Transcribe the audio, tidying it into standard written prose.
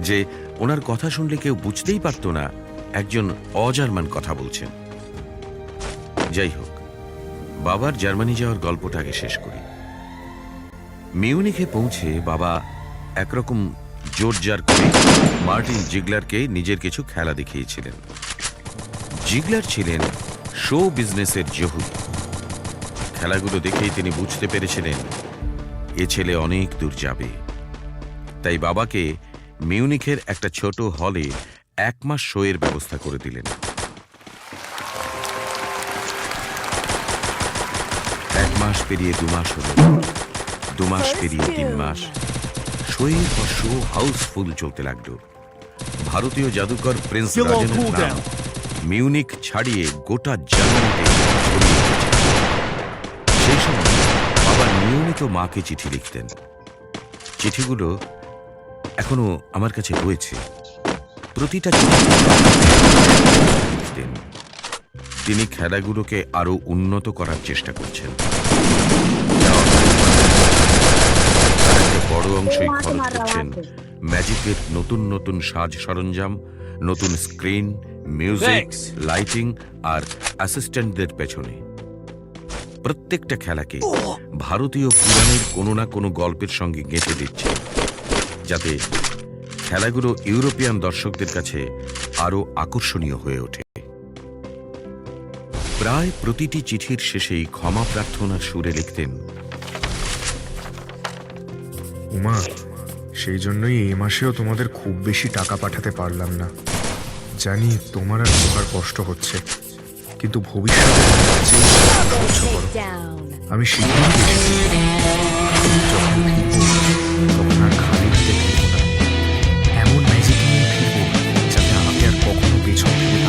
যে ওনার কথা শুনলে কেউ বুঝতেই পারত না একজন অজার্মান কথা বলছেন। যাই হোক, বাবার জার্মানি যাওয়ার গল্পটাকে শেষ করি। মিউনিখে পৌঁছে বাবা একরকম জোরজার করে মার্টিন জিগলারকে নিজের কিছু খেলা দেখিয়েছিলেন। জিগলার ছিলেন শো বিজনেসের জহুরি। খেলাগুলো দেখেই তিনি বুঝতে পেরেছিলেন এ ছেলে অনেক দূর যাবে। তাই বাবাকে মিউনিখের একটা ছোট হলে 1 মাস শোয়ের ব্যবস্থা করে দিলেন। 1 মাস পেরিয়ে 2 মাস হল, 2 মাস পেরিয়ে 3 মাস। শোয়ের পর শো হাউসফুল চলতে লাগলো। ভারতীয় জাদুকর প্রিন্স রাজেনের নাম মিউনিক ছাড়িয়ে গোটা জার্মানিতে ছড়িয়ে পড়েছে। সেই সময় বাবা নিয়মিত মাকে চিঠি লিখতেন। চিঠিগুলো এখনো আমার কাছে রয়েছে। প্রতিটা চিঠি লিখতেন তিনি খেলাগুলোকে আরো উন্নত করার চেষ্টা করছেন। বড় অংশই খরচ করছেন ম্যাজিকের নতুন নতুন সাজ সরঞ্জাম, নতুন স্ক্রিন, মিউজিক, লাইটিং আর অ্যাসিস্ট্যান্টদের পেছনে। প্রত্যেকটা খেলাকে ভারতীয় পুরাণের কোনো না কোনো গল্পের সঙ্গে গেঁথে দিচ্ছে, যাতে খেলাগুলো ইউরোপিয়ান দর্শকদের কাছে আরো আকর্ষণীয় হয়ে ওঠে। প্রায় প্রতিটি চিঠির শেষেই ক্ষমা প্রার্থনার সুরে লিখতেন, উমা, সেই জন্যই এই মাসেও তোমাদের খুব বেশি টাকা পাঠাতে পারলাম না। জানি তোমার আর তোমার কষ্ট হচ্ছে, কিন্তু ভবিষ্যতে সহ্য করো। আমি শীঘ্রই দেশে ফিরব। যখন ফিরব তখন আর খালি হাতে